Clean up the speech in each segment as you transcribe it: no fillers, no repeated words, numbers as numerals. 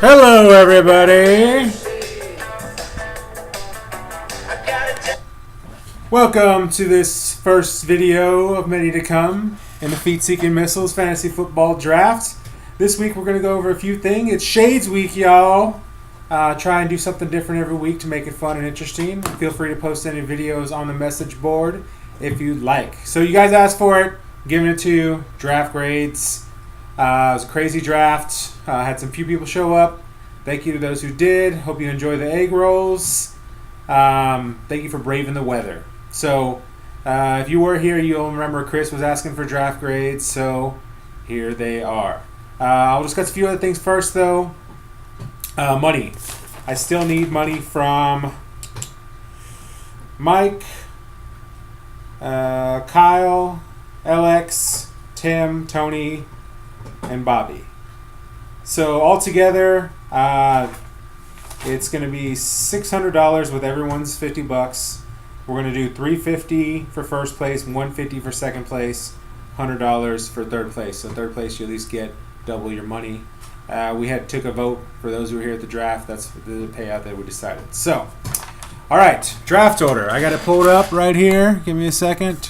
Hello, everybody. Welcome to this first video of many to come in the Feet Seeking Missiles Fantasy Football Draft. This week we're going to go over a few things. It's Shades Week, y'all. Try and do something different every week to make it fun and interesting. Feel free to post any videos on the message board if you'd like. So you guys asked for it. I'm giving it to you. Draft grades. It was a crazy draft. Had some few people show up. Thank you to those who did. Hope you enjoy the egg rolls. Thank you for braving the weather. So if you were here, you'll remember Chris was asking for draft grades. So here they are. I'll discuss a few other things first, though. Money. I still need money from Mike, Kyle, LX, Tim, Tony, and Bobby. So altogether, it's going to be $600 with everyone's $50. We're going to do $350 for first place, $150 for second place, $100 for third place. So third place, you at least get double your money. We took a vote for those who were here at the draft. That's the payout that we decided. So, all right, draft order. I got it pulled up right here. Give me a second.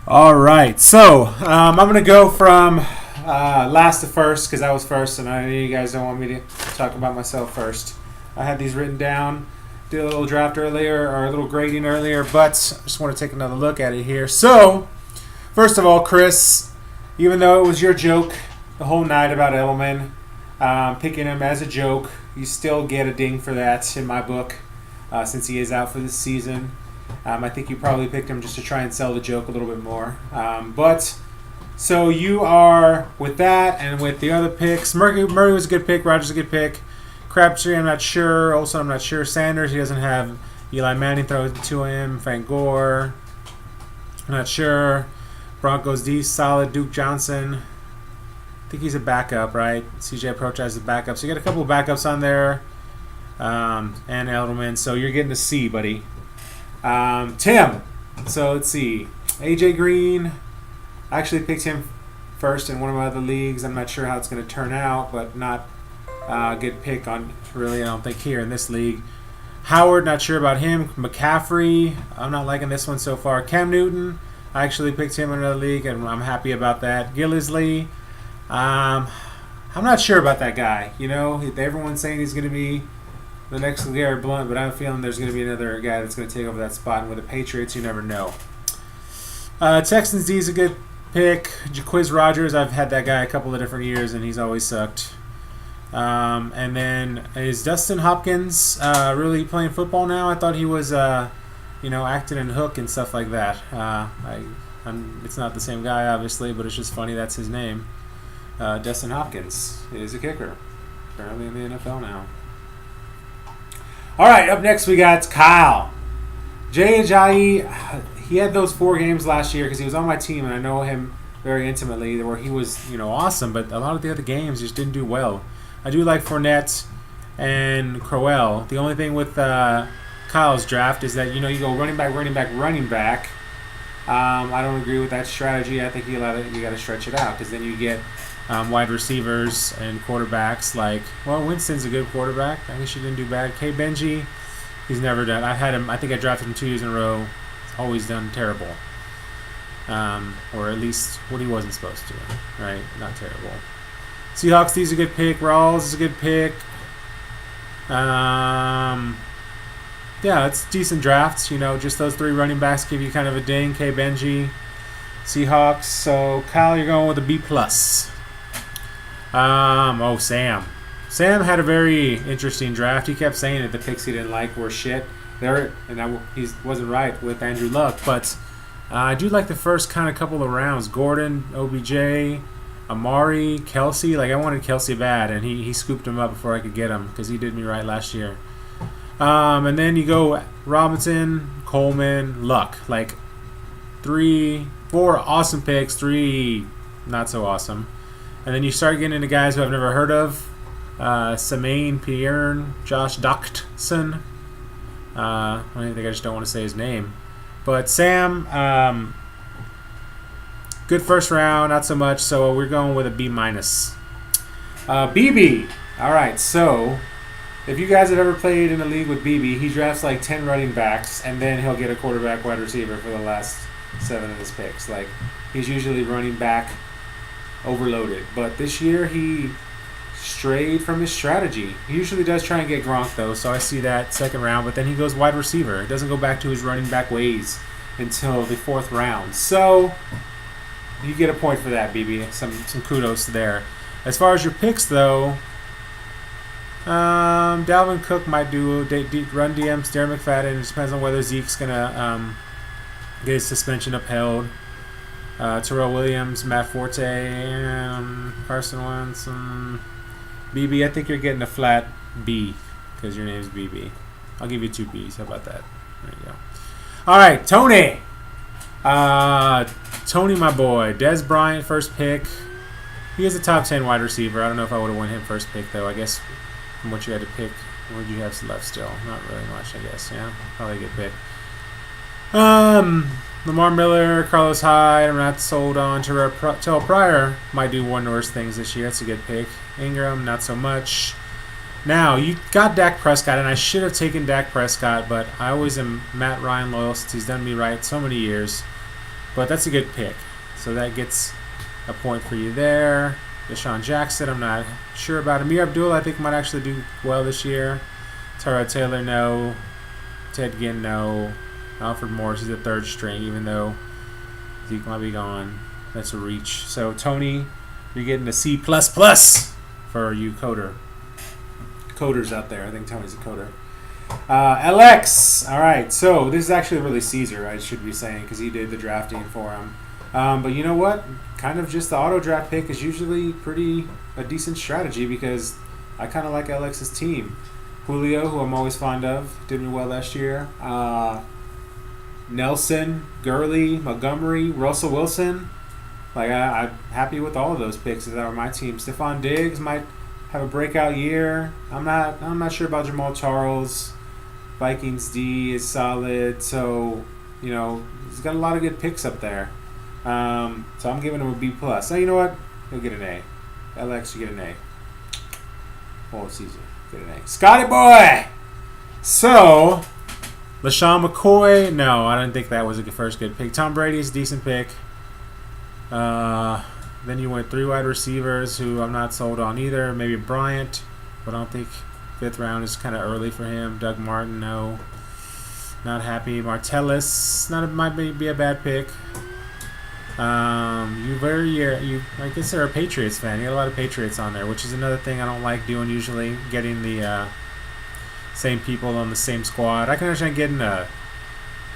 All right, so I'm going to go from last to first because I was first, and I know you guys don't want me to talk about myself first. I had these written down. Did a little draft earlier, or a little grading earlier, but I just want to take another look at it here. So, first of all, Chris, even though it was your joke the whole night about Edelman, picking him as a joke, you still get a ding for that in my book, since he is out for this season. I think you probably picked him just to try and sell the joke a little bit more. But so you are with that, and with the other picks, Murray was a good pick, Rodgers a good pick. Crabtree, I'm not sure. Also, I'm not sure. Sanders, he doesn't have Eli Manning throw it to him. Frank Gore, I'm not sure. Broncos D, solid. Duke Johnson, I think he's a backup, right? CJ Proch is a backup. So you got a couple of backups on there. And Edelman. So you're getting a C, buddy. Tim. So let's see. AJ Green. I actually picked him first in one of my other leagues. I'm not sure how it's going to turn out, but not a good pick on, really, I don't think, here in this league. Howard, not sure about him. McCaffrey, I'm not liking this one so far. Cam Newton, I actually picked him in another league, and I'm happy about that. Gillisley, I'm not sure about that guy. You know, everyone's saying he's going to be the next Garrett Blunt, but I have a feeling there's going to be another guy that's going to take over that spot. And with the Patriots, you never know. Texans D is a good pick. Jaquiz Rogers, I've had that guy a couple of different years, and he's always sucked. And then is Dustin Hopkins really playing football now? I thought he was, acting in Hook and stuff like that. It's not the same guy, obviously, but it's just funny that's his name. Dustin Hopkins is a kicker, apparently in the NFL now. All right, up next we got Kyle. Jay Ajayi, he had those 4 games last year because he was on my team, and I know him very intimately, where he was, awesome, but a lot of the other games just didn't do well. I do like Fournette and Crowell. The only thing with Kyle's draft is that, you go running back. I don't agree with that strategy. I think you got to stretch it out because then you get wide receivers and quarterbacks like, Winston's a good quarterback. I guess he didn't do bad. K. Benji, he's never done. I had him. I think I drafted him 2 years in a row. He's always done terrible, or at least what he wasn't supposed to. Right? Not terrible. Seahawks, D's a good pick. Rawls is a good pick. It's decent drafts. Just those 3 running backs give you kind of a ding. K. Benji, Seahawks. So, Kyle, you're going with a B+. Sam. Sam had a very interesting draft. He kept saying that the picks he didn't like were shit. He wasn't right with Andrew Luck. But I do like the first kind of couple of rounds. Gordon, OBJ, Amari, Kelsey. I wanted Kelsey bad, and he scooped him up before I could get him because he did me right last year. And then you go Robinson, Coleman, Luck. 3, 4 awesome picks, 3 not so awesome. And then you start getting into guys who I've never heard of. Samain Piern, Josh Doctson. I think I just don't want to say his name. But Sam, good first round, not so much, so we're going with a B-. BB. All right, so if you guys have ever played in a league with BB, he drafts like 10 running backs, and then he'll get a quarterback wide receiver for the last 7 of his picks. Like, he's usually running back overloaded. But this year, he strayed from his strategy. He usually does try and get Gronk, though, so I see that second round. But then he goes wide receiver. He doesn't go back to his running back ways until the 4th round. So you get a point for that, BB. Some kudos there. As far as your picks, though, Dalvin Cook might do run DMs. Darren McFadden. It depends on whether Zeke's gonna get his suspension upheld. Terrell Williams, Matt Forte, Carson Wentz, BB. I think you're getting a flat B because your name's BB. I'll give you 2 B's. How about that? There you go. All right, Tony. Tony, my boy. Dez Bryant, first pick. He is a top 10 wide receiver. I don't know if I would have won him first pick, though. I guess from what you had to pick, what did you have left still? Not really much, I guess. Yeah, probably a good pick. Lamar Miller, Carlos Hyde. I'm not sold on. Terrell Pryor might do one worse things this year. That's a good pick. Ingram, not so much. Now, you got Dak Prescott, and I should have taken Dak Prescott, but I always am Matt Ryan loyal since he's done me right so many years. But that's a good pick. So that gets a point for you there. Deshaun Jackson, I'm not sure about. Amir Abdul, I think, might actually do well this year. Tyrod Taylor, no. Ted Ginn, no. Alfred Morris is a 3rd string, even though Zeke might be gone. That's a reach. So, Tony, you're getting a C++ for you coders out there. I think Tony's a coder. LX. All right. So, this is actually really Caesar, I should be saying, because he did the drafting for him. But you know what? Kind of just the auto draft pick is usually a decent strategy because I kind of like LX's team. Julio, who I'm always fond of, did me well last year. Nelson, Gurley, Montgomery, Russell Wilson. Like I'm happy with all of those picks that are my team. Stephon Diggs might have a breakout year. I'm not sure about Jamal Charles. Vikings D is solid, so he's got a lot of good picks up there. So I'm giving him a B+. So you know what? He'll get an A. LX, you get an A. Oh, Caesar, get an A. Scotty boy. So LaShawn McCoy, no, I don't think that was a first good pick. Tom Brady's a decent pick. Then you went 3 wide receivers who I'm not sold on either. Maybe Bryant, but I don't think 5th round is kind of early for him. Doug Martin, no. Not happy. Martellus, might be a bad pick. I guess they're a Patriots fan. You got a lot of Patriots on there, which is another thing I don't like doing usually, getting the same people on the same squad. I can understand getting a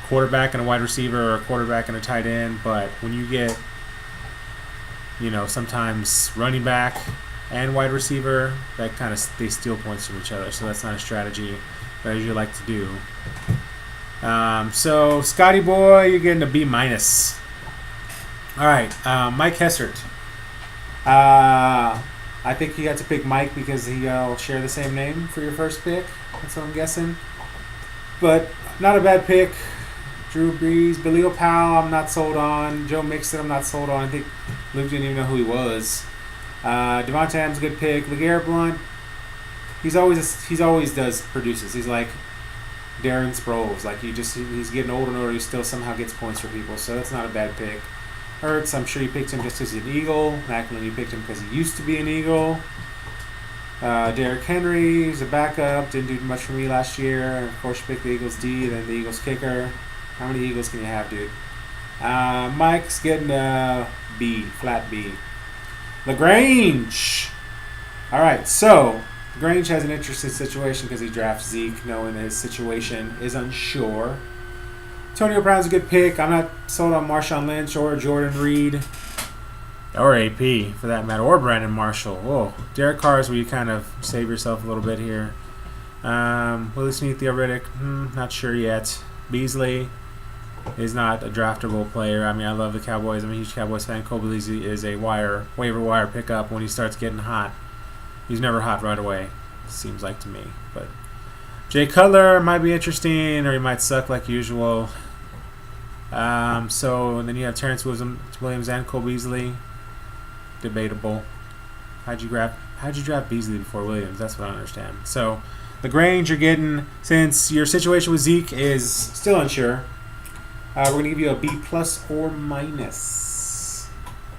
quarterback and a wide receiver or a quarterback and a tight end, but when you get, sometimes running back and wide receiver, that kind of they steal points from each other. So that's not a strategy that I usually like to do. So Scotty boy, you're getting a B-. All right, Mike Hessert. I think you got to pick Mike because he'll share the same name for your first pick. That's what I'm guessing. But not a bad pick. Drew Brees, Billy Powell, I'm not sold on. Joe Mixon, I'm not sold on. I think Luke didn't even know who he was. Devontae Adams, a good pick. LeGarrette Blount, he's always produces. He's like Darren Sproles. Like he's getting older and older. He still somehow gets points for people. So that's not a bad pick. Hurts, I'm sure you picked him just because he's an Eagle. Macklin, you picked him because he used to be an Eagle. Derrick Henry, he's a backup. Didn't do much for me last year. Of course, you picked the Eagles D, then the Eagles kicker. How many Eagles can you have, dude? Mike's getting a B, flat B. LaGrange. All right, so LaGrange has an interesting situation because he drafts Zeke, knowing that his situation is unsure. Antonio Brown's a good pick. I'm not sold on Marshawn Lynch or Jordan Reed. Or AP, for that matter. Or Brandon Marshall. Whoa. Derek Carr is where you kind of save yourself a little bit here. Willie Snead, Theo Riddick. Not sure yet. Beasley is not a draftable player. I mean, I love the Cowboys. I'm a huge Cowboys fan. Cole Beasley is a waiver wire pickup when he starts getting hot. He's never hot right away, seems like to me. But Jay Cutler might be interesting, or he might suck like usual. So then you have Terrence Williams and Cole Beasley. Debatable. How'd you how'd you draft Beasley before Williams? That's what I don't understand. So, LaGrange you're getting, since your situation with Zeke is still unsure, we're going to give you a B plus or minus.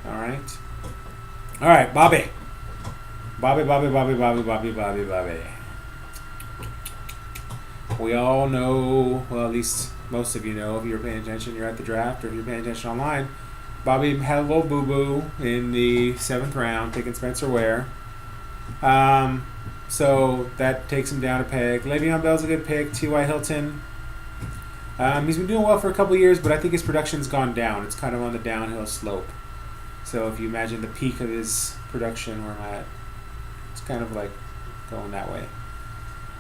All right. All right, Bobby. Bobby. We all know, well, at least most of you know, if you're paying attention, you're at the draft, or if you're paying attention online, Bobby had a little boo-boo in the 7th round, picking Spencer Ware. So that takes him down a peg. Le'Veon Bell's a good pick. T.Y. Hilton. He's been doing well for a couple of years, but I think his production's gone down. It's kind of on the downhill slope. So if you imagine the peak of his production where I'm at, it's kind of like going that way.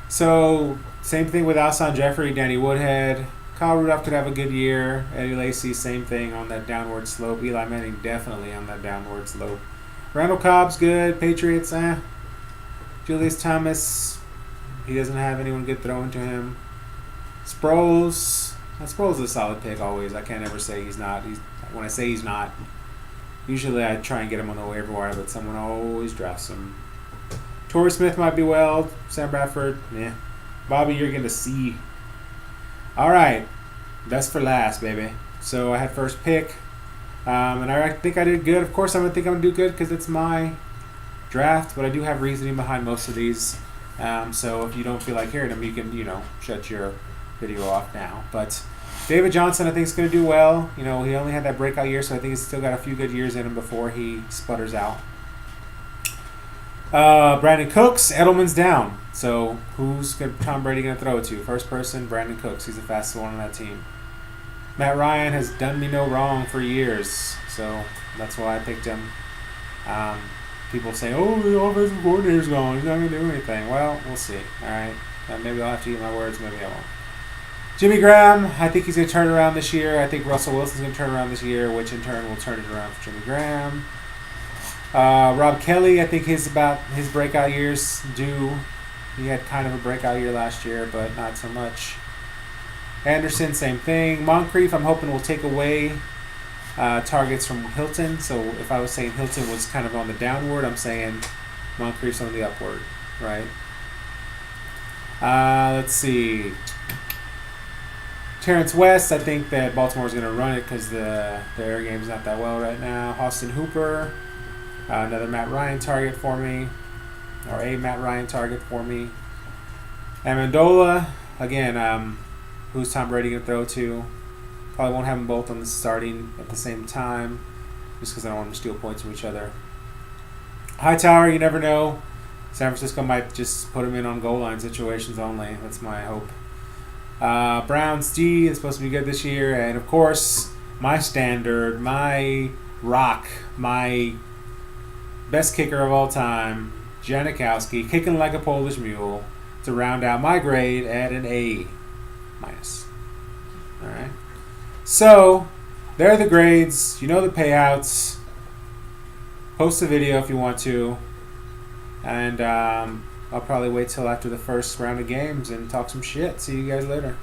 So same thing with Alshon Jeffrey, Danny Woodhead. Kyle Rudolph could have a good year. Eddie Lacy, same thing on that downward slope. Eli Manning definitely on that downward slope. Randall Cobb's good. Patriots, Julius Thomas, he doesn't have anyone good throwing to him. Sproles is a solid pick always. I can't ever say he's not. When I say he's not, usually I try and get him on the waiver wire, but someone always drafts him. Torrey Smith might be well. Sam Bradford, yeah. Bobby, you're going to see. All right. That's for last, baby. So I had first pick. And I think I did good. Of course, I'm going to think I'm going to do good because it's my draft, but I do have reasoning behind most of these. So if you don't feel like hearing them, you can, shut your video off now. But David Johnson, I think, is going to do well. He only had that breakout year, so I think he's still got a few good years in him before he sputters out. Brandon Cooks, Edelman's down. So who's Tom Brady going to throw it to? First person, Brandon Cooks. He's the fastest one on that team. Matt Ryan has done me no wrong for years, so that's why I picked him. People say, oh, the offensive coordinator's gone. He's not going to do anything. Well, we'll see. All right. Maybe I'll have to eat my words. Maybe I won't. Jimmy Graham, I think he's going to turn around this year. I think Russell Wilson's going to turn around this year, which in turn will turn it around for Jimmy Graham. Rob Kelly, I think his breakout years due. He had kind of a breakout year last year, but not so much. Anderson, same thing. Moncrief, I'm hoping will take away targets from Hilton. So if I was saying Hilton was kind of on the downward, I'm saying Moncrief's on the upward, right? Let's see. Terrence West, I think that Baltimore's going to run it because the air game's not that well right now. Austin Hooper, another Matt Ryan target for me, or a Matt Ryan target for me. Amendola, again, who's Tom Brady going to throw to? Probably won't have them both on the starting at the same time, just because I don't want them to steal points from each other. Hightower, you never know. San Francisco might just put him in on goal line situations only. That's my hope. Browns D is supposed to be good this year. And, of course, my standard, my rock, my best kicker of all time, Janikowski, kicking like a Polish mule to round out my grade at an A-. All right. So, there are the grades. You know the payouts. Post a video if you want to. And I'll probably wait till after the first round of games and talk some shit. See you guys later.